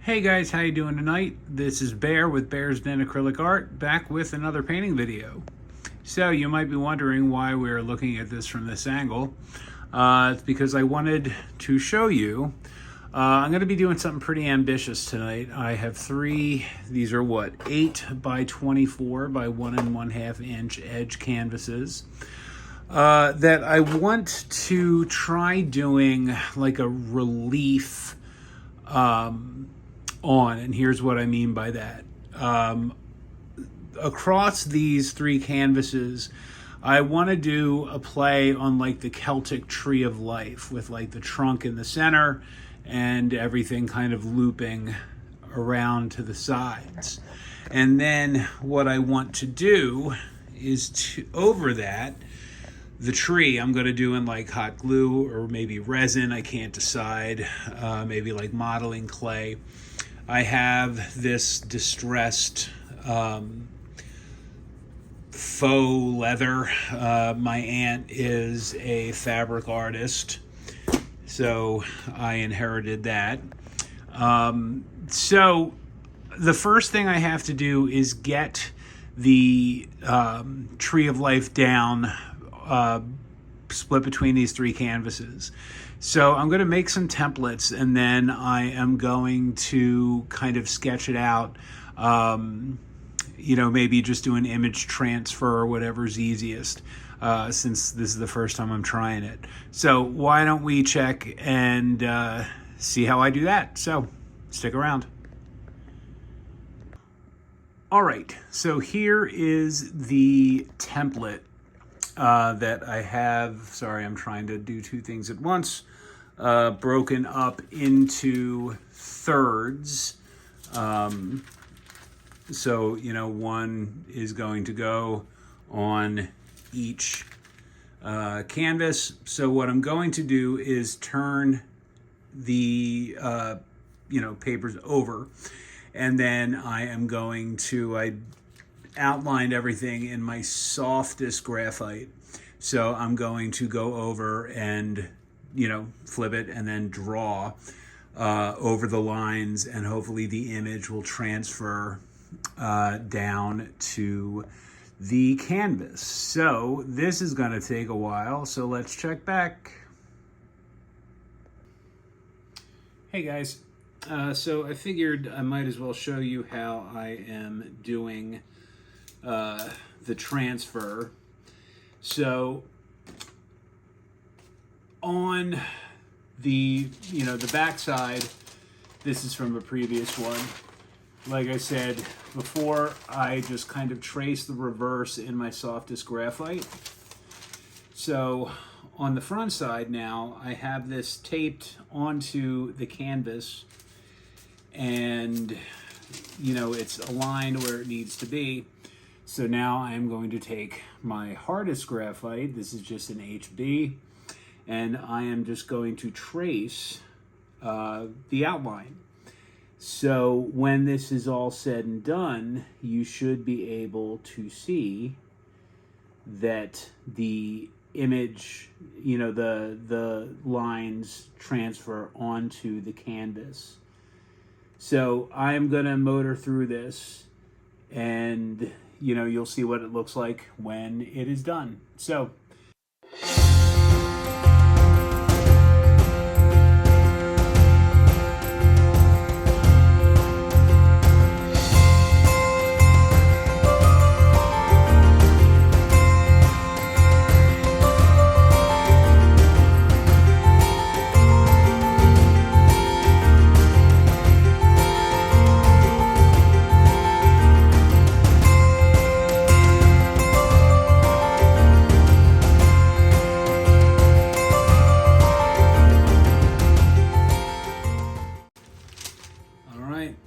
Hey guys, how you doing tonight? This is Bear with Bear's Den Acrylic Art, back with another painting video. So you might be wondering why we're looking at this from this angle. It's because I wanted to show you, I'm going to be doing something pretty ambitious tonight. I have these are what, 8 by 24 by 1 1/2 inch edge canvases. That I want to try doing like a relief on, and here's what I mean by that. Across these 3 canvases, I want to do a play on like the Celtic Tree of Life, with like the trunk in the center and everything kind of looping around to the sides. And then what I want to do is over that, the tree I'm going to do in like hot glue or maybe resin, I can't decide, maybe like modeling clay. I have this distressed faux leather. My aunt is a fabric artist, so I inherited that. So the first thing I have to do is get the Tree of Life down, split between these 3 canvases. So I'm going to make some templates, and then I am going to kind of sketch it out. Maybe just do an image transfer or whatever's easiest, since this is the first time I'm trying it. So why don't we check and see how I do that? So stick around. All right, so here is the template that I have. Sorry, I'm trying to do 2 things at once. Broken up into thirds. So, one is going to go on each canvas. So what I'm going to do is turn the, papers over. And then I am going to, I outlined everything in my softest graphite. So I'm going to go over and, flip it and then draw over the lines, and hopefully the image will transfer down to the canvas. So this is going to take a while, so let's check back. Hey guys, so I figured I might as well show you how I am doing the transfer. So on the the back side, this is from a previous one. Like I said before, I just kind of trace the reverse in my softest graphite. So on the front side now, I have this taped onto the canvas, and it's aligned where it needs to be. So now I'm going to take my hardest graphite, this is just an HB, and I am just going to trace the outline. So when this is all said and done, you should be able to see that the image, the lines transfer onto the canvas. So I'm going to motor through this, and you'll see what it looks like when it is done. So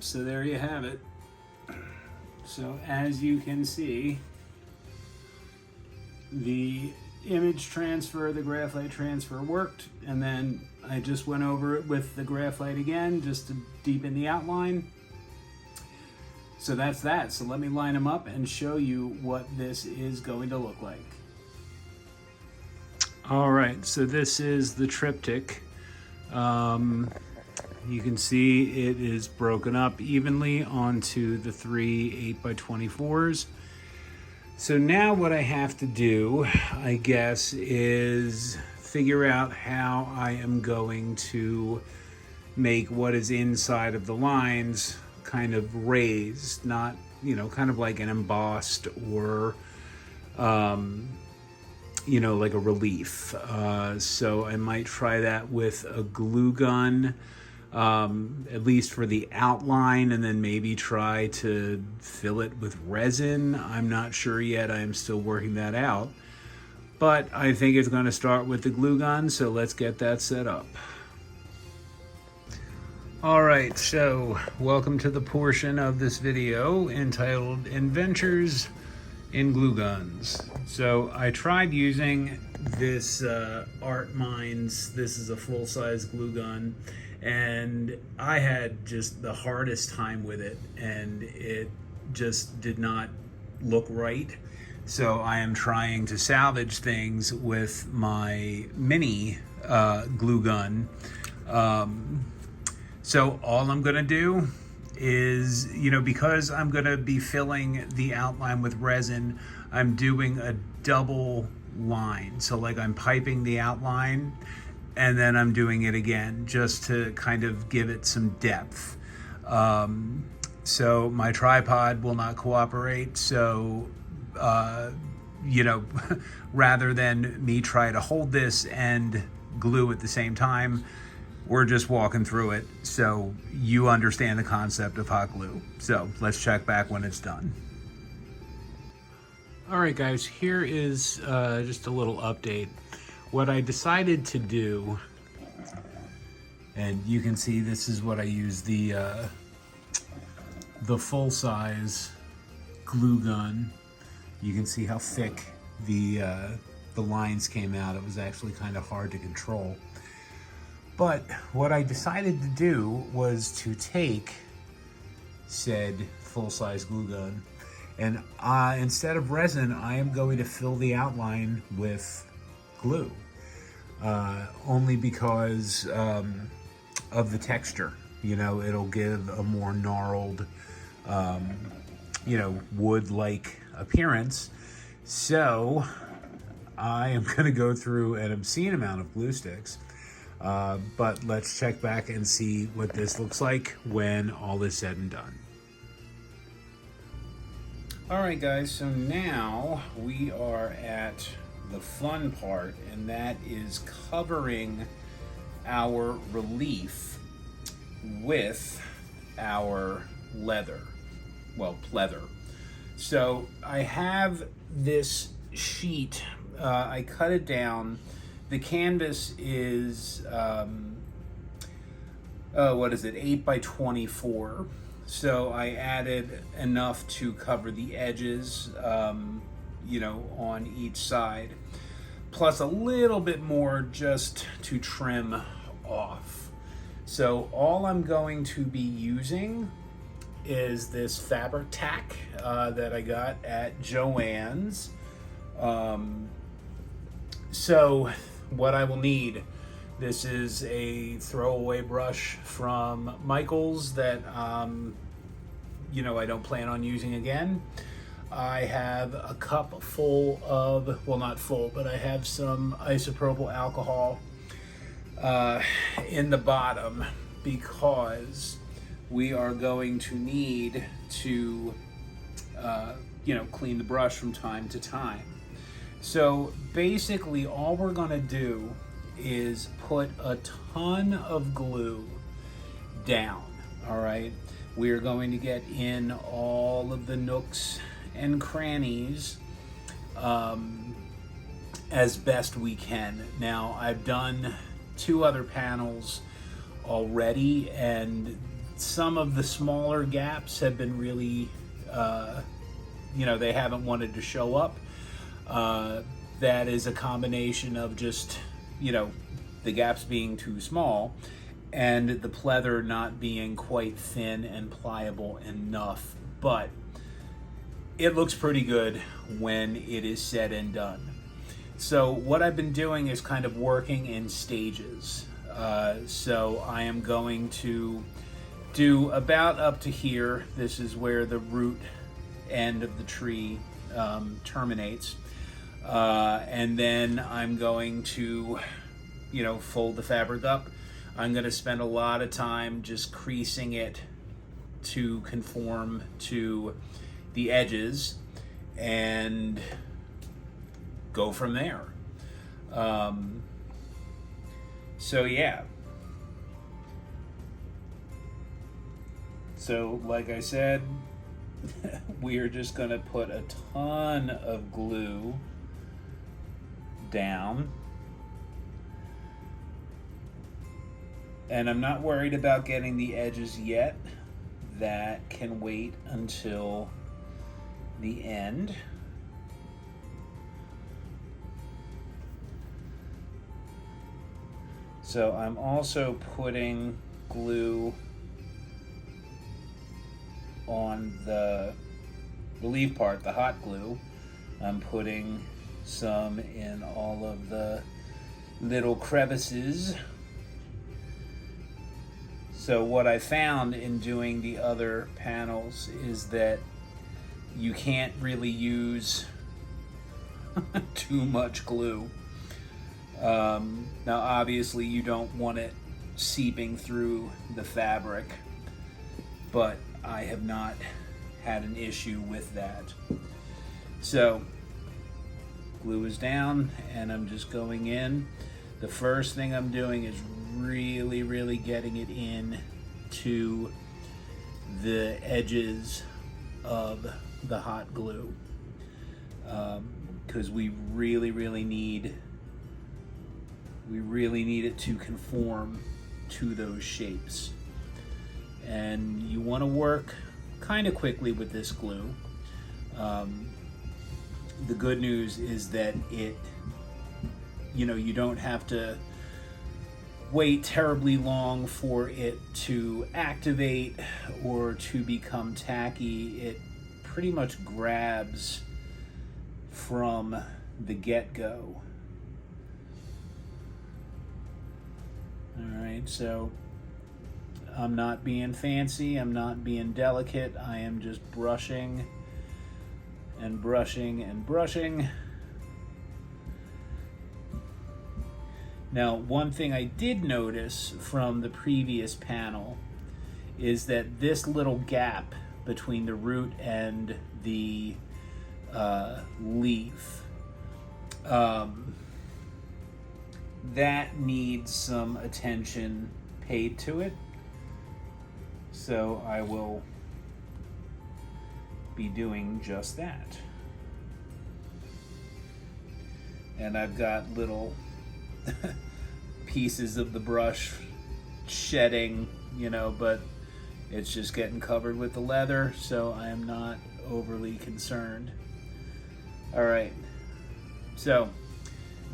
so there you have it. So as you can see, the image transfer, the graphite transfer worked, and then I just went over it with the graphite again just to deepen the outline. So that's that. So let me line them up and show you what this is going to look like. All right, so this is the triptych. You can see it is broken up evenly onto the 3 8x24s. So now what I have to do, I guess, is figure out how I am going to make what is inside of the lines kind of raised, not, you know, kind of like an embossed or, you know, like a relief. So I might try that with a glue gun, at least for the outline, and then maybe try to fill it with resin. I'm not sure yet. I am still working that out. But I think it's going to start with the glue gun, so let's get that set up. All right, so welcome to the portion of this video entitled Adventures in Glue Guns. So I tried using this Art Minds, this is a full-size glue gun, and I had just the hardest time with it, and it just did not look right. So I am trying to salvage things with my mini glue gun. So all I'm gonna do is, you know, because I'm gonna be filling the outline with resin, I'm doing a double line. So like I'm piping the outline and then I'm doing it again just to kind of give it some depth. So my tripod will not cooperate. So, you know, rather than me try to hold this and glue at the same time, we're just walking through it so you understand the concept of hot glue. So let's check back when it's done. All right, guys, here is just a little update. What I decided to do, and you can see this is what I use, the full-size glue gun. You can see how thick the lines came out. It was actually kind of hard to control. But what I decided to do was to take said full-size glue gun, and instead of resin, I am going to fill the outline with glue, only because of the texture. You know, it'll give a more gnarled, you know, wood-like appearance. So I am going to go through an obscene amount of glue sticks. But let's check back and see what this looks like when all is said and done. All right, guys, so now we are at the fun part, and that is covering our relief with our leather, well, pleather. So I have this sheet, I cut it down. The canvas is, what is it, 8x24. So I added enough to cover the edges, you know, on each side, plus a little bit more just to trim off. So all I'm going to be using is this fabric tack that I got at Joann's. So what I will need, this is a throwaway brush from Michael's that, you know, I don't plan on using again. I have a cup full of, well, not full, but I have some isopropyl alcohol in the bottom because we are going to need to, you know, clean the brush from time to time. So basically all we're gonna do is put a ton of glue down, all right? We are going to get in all of the nooks and crannies as best we can. Now, I've done 2 other panels already, and some of the smaller gaps have been really, you know, they haven't wanted to show up. That is a combination of just, you know, the gaps being too small and the pleather not being quite thin and pliable enough, but it looks pretty good when it is said and done. So what I've been doing is kind of working in stages. So I am going to do about up to here. This is where the root end of the tree terminates. And then I'm going to, fold the fabric up. I'm going to spend a lot of time just creasing it to conform to the edges and go from there. So yeah. So like I said, we are just going to put a ton of glue down. And I'm not worried about getting the edges yet. That can wait until the end. So I'm also putting glue on the leaf part, the hot glue. I'm putting some in all of the little crevices. So what I found in doing the other panels is that you can't really use too much glue. Now obviously you don't want it seeping through the fabric, but I have not had an issue with that. So glue is down and I'm just going in. The first thing I'm doing is really getting it in to the edges of the hot glue, because we really need it to conform to those shapes. And you want to work kind of quickly with this glue. The good news is that you don't have to wait terribly long for it to activate or to become tacky. It pretty much grabs from the get-go. All right, so I'm not being fancy, I'm not being delicate, I am just brushing and brushing and brushing. Now, one thing I did notice from the previous panel is that this little gap between the root and the leaf, that needs some attention paid to it. So I will be doing just that. And I've got little pieces of the brush shedding, but it's just getting covered with the leather, so I am not overly concerned. All right, so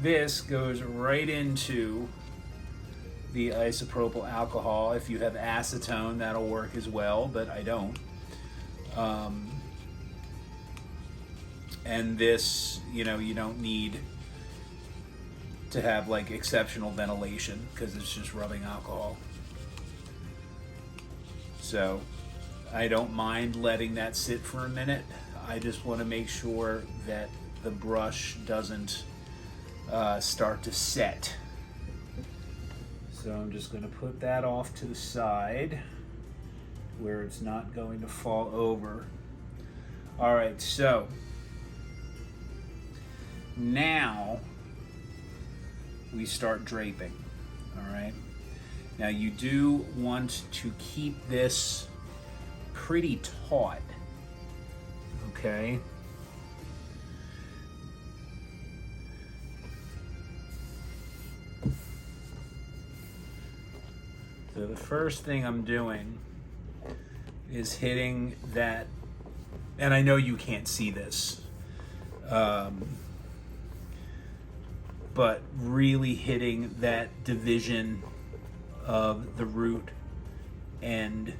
this goes right into the isopropyl alcohol. If you have acetone, that'll work as well, but I don't. And this, you don't need to have like exceptional ventilation because it's just rubbing alcohol. So I don't mind letting that sit for a minute. I just want to make sure that the brush doesn't start to set. So I'm just going to put that off to the side where it's not going to fall over. All right, so now we start draping. All right, now you do want to keep this pretty taut, okay? So the first thing I'm doing is hitting that, and I know you can't see this, but really hitting that division of the root end,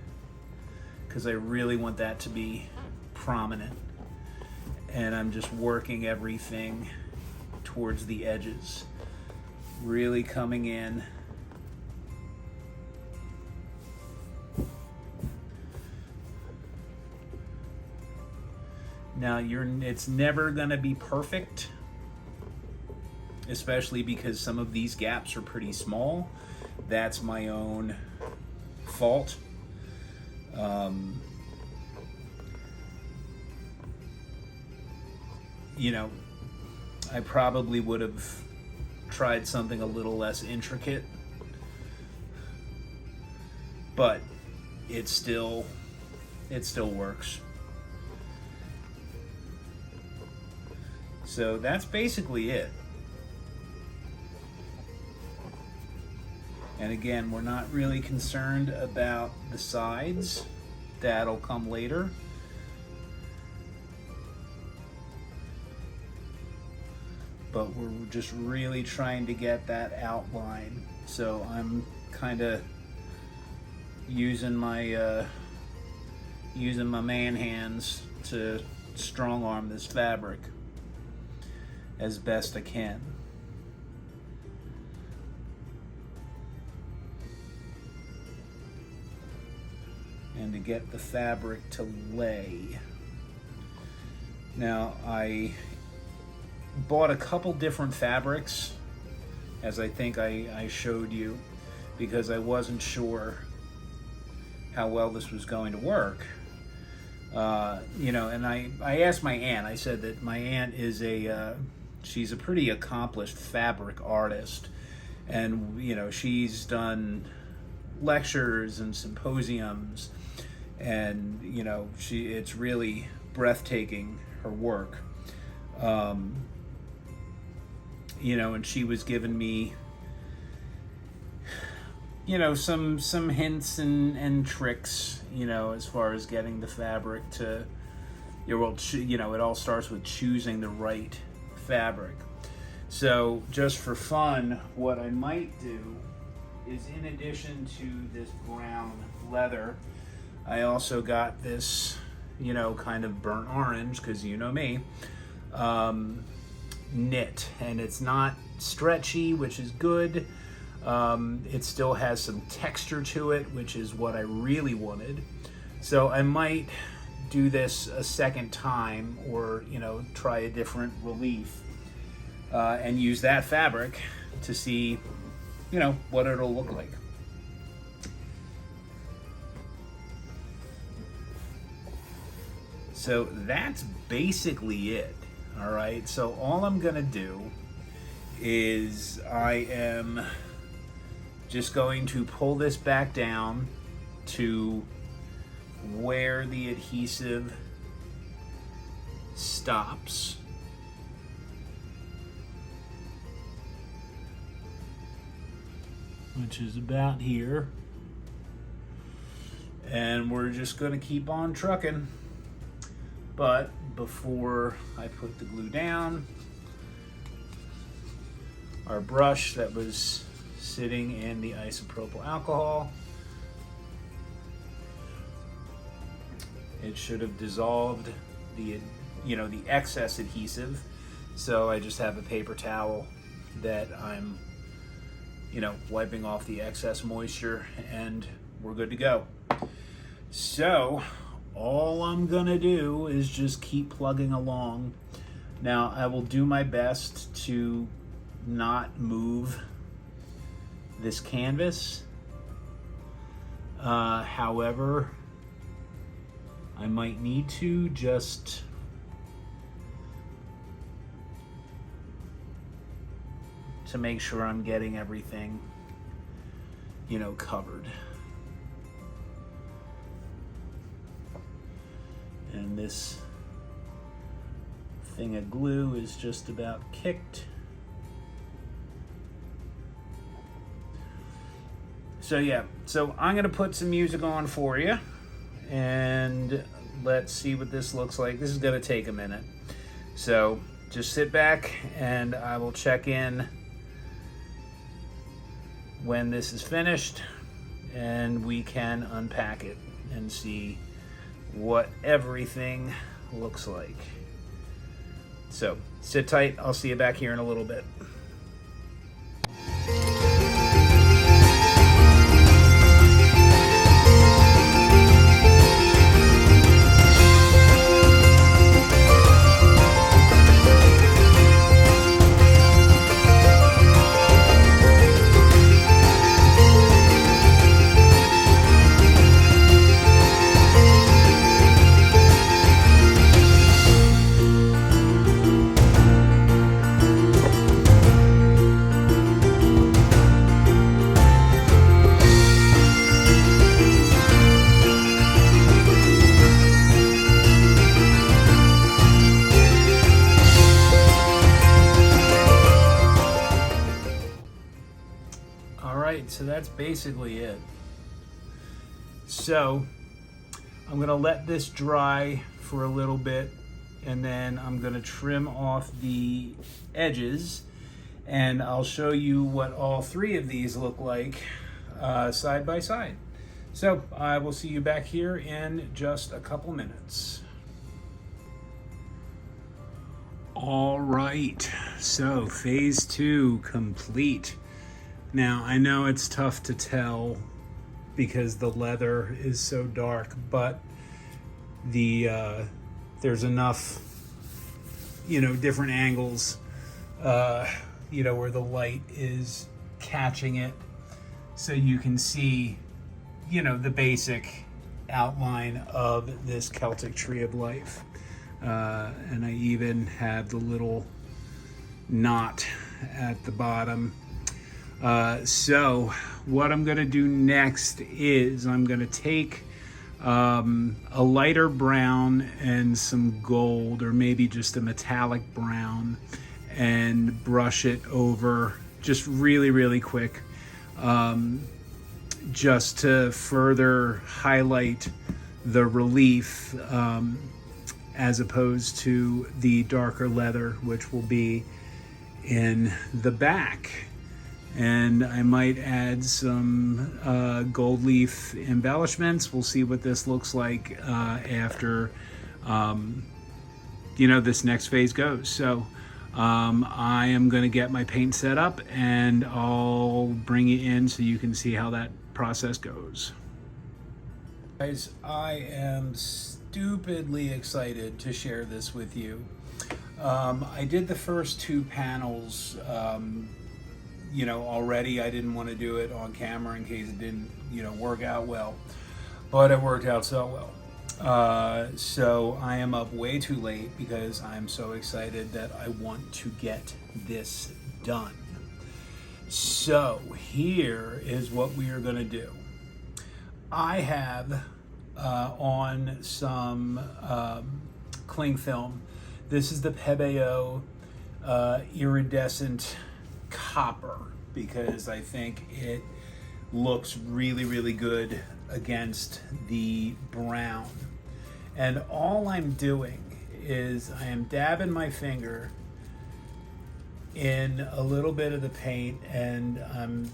because I really want that to be prominent. And I'm just working everything towards the edges, really coming in Now it's never gonna be perfect, especially because some of these gaps are pretty small. That's my own fault. You know, I probably would have tried something a little less intricate, but it still works. So that's basically it. And again, we're not really concerned about the sides. That'll come later. But we're just really trying to get that outline. So I'm kind of using my man hands to strong arm this fabric as best I can. And to get the fabric to lay. Now I bought a couple different fabrics, as I think I showed you, because I wasn't sure how well this was going to work. You know, and I asked my aunt. I said that my aunt is she's a pretty accomplished fabric artist, and you know, she's done lectures and symposiums, and you know, it's really breathtaking, her work. You know, and she was giving me, you know, some hints and tricks, you know, as far as getting the fabric to, you know, it all starts with choosing the right fabric. So just for fun, what I might do is, in addition to this brown leather, I also got this, you know, kind of burnt orange, because you know me, knit, and it's not stretchy, which is good. It still has some texture to it, which is what I really wanted. So I might do this a second time, or you know, try a different relief and use that fabric to see, you know, what it'll look like. So that's basically it. All right, so all I'm gonna do is I am just going to pull this back down to where the adhesive stops. Which is about here. And we're just gonna keep on trucking. But before I put the glue down, our brush that was sitting in the isopropyl alcohol, it should have dissolved the, you know, the excess adhesive. So I just have a paper towel that I'm, you know, wiping off the excess moisture, and we're good to go. So all I'm gonna do is just keep plugging along. Now I will do my best to not move this canvas. However, I might need to just to make sure I'm getting everything, you know, covered. And this thing of glue is just about kicked. So yeah, so I'm gonna put some music on for you, and let's see what this looks like. This is gonna take a minute. So just sit back and I will check in when this is finished, and we can unpack it and see what everything looks like. So sit tight, I'll see you back here in a little bit. right, so that's basically it. So I'm gonna let this dry for a little bit, and then I'm gonna trim off the edges, and I'll show you what all three of these look like side by side. So I will see you back here in just a couple minutes. All right, so phase 2 complete. Now I know it's tough to tell because the leather is so dark, but there's enough, different angles, where the light is catching it, so you can see, the basic outline of this Celtic Tree of Life. And I even have the little knot at the bottom. So what I'm going to do next is I'm going to take a lighter brown and some gold, or maybe just a metallic brown, and brush it over just really, really quick, just to further highlight the relief, as opposed to the darker leather, which will be in the back. And I might add some gold leaf embellishments. We'll see what this looks like after this next phase goes. So I am going to get my paint set up, and I'll bring it in so you can see how that process goes. Guys, I am stupidly excited to share this with you. I did the first 2 panels already. I didn't want to do it on camera in case it didn't work out well, but it worked out so well. So I am up way too late because I'm so excited that I want to get this done. So here is what we are going to do. I have on some cling film. This is the Pebeo Iridescent Copper, because I think it looks really, really good against the brown. And all I'm doing is I am dabbing my finger in a little bit of the paint, and I'm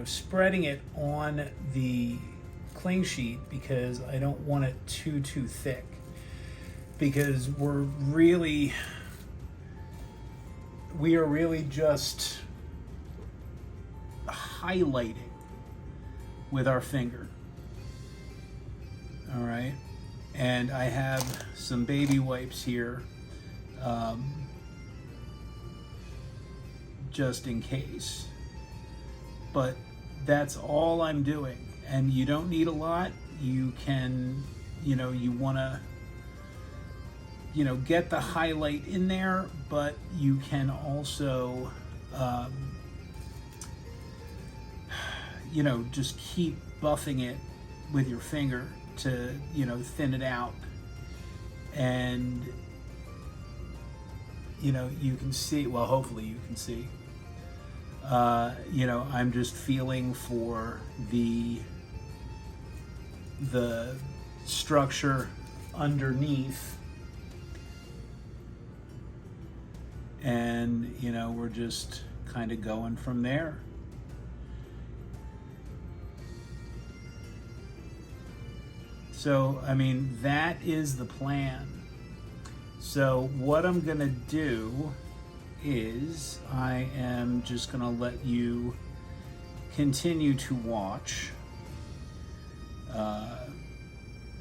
spreading it on the cling sheet because I don't want it too thick, because we are really just highlighting with our finger. All right, and I have some baby wipes here, just in case, but that's all I'm doing. And you don't need a lot. You can, you want to, get the highlight in there, but you can also, just keep buffing it with your finger to, thin it out. And, you can see, well, hopefully you can see, I'm just feeling for the structure underneath, and we're just kind of going from there. So that is the plan. So what I'm gonna do is I am just gonna let you continue to watch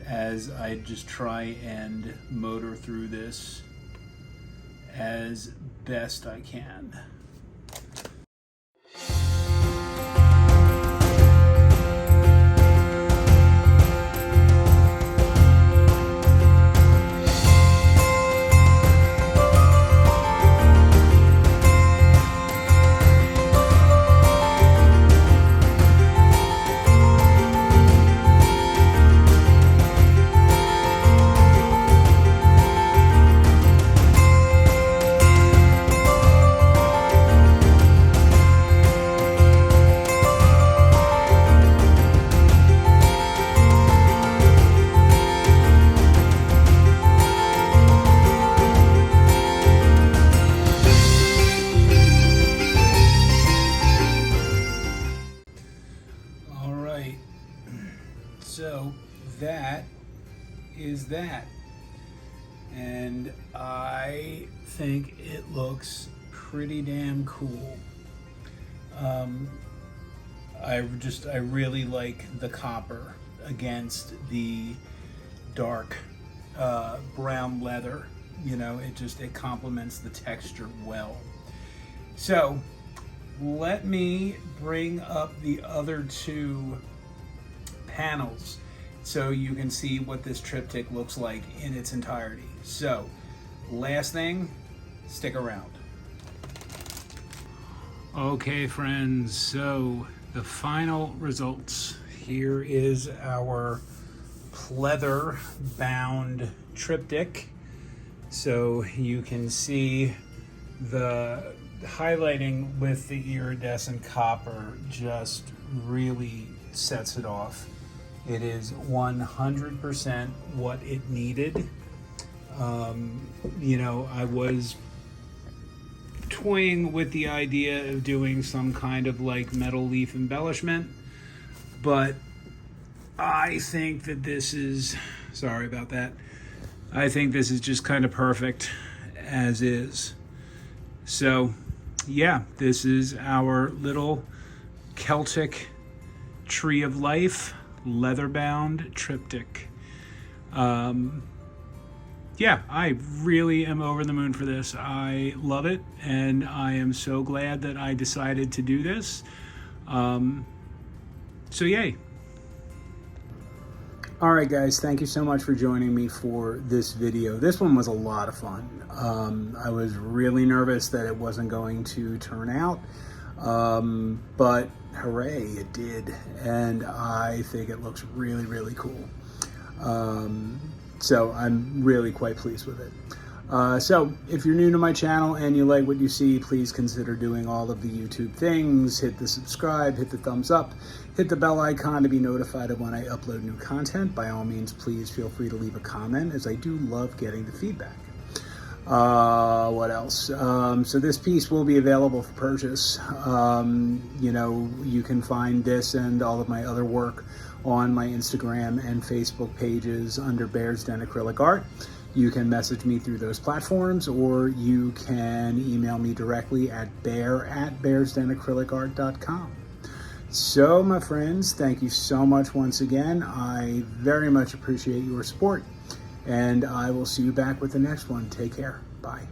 as I just try and motor through this as best I can. So that is that. And I think it looks pretty damn cool. I really like the copper against the dark brown leather. You know, it complements the texture well. So let me bring up the other two panels so you can see what this triptych looks like in its entirety. So last thing, stick around. Okay friends, so the final results. Here is our pleather bound triptych. So you can see the highlighting with the iridescent copper just really sets it off. It is 100% what it needed. You know, I was toying with the idea of doing some kind of like metal leaf embellishment, but I think that this is, sorry about that, I think this is just kind of perfect as is. So yeah, this is our little Celtic Tree of Life leather-bound triptych. Yeah, I really am over the moon for this. I love it, and I am so glad that I decided to do this. So yay. All right, guys, thank you so much for joining me for this video. This one was a lot of fun. I was really nervous that it wasn't going to turn out, but hooray, it did. And I think it looks really, really cool. So I'm really quite pleased with it. So if you're new to my channel and you like what you see, please consider doing all of the YouTube things. Hit the subscribe, hit the thumbs up, hit the bell icon to be notified of when I upload new content. By all means, please feel free to leave a comment, as I do love getting the feedback. What else? So this piece will be available for purchase. You know, you can find this and all of my other work on my Instagram and Facebook pages under Bear's Den Acrylic Art. You can message me through those platforms, or you can email me directly at bear@bearsdenacrylicart.com. So my friends, thank you so much once again. I very much appreciate your support, and I will see you back with the next one. Take care. Bye.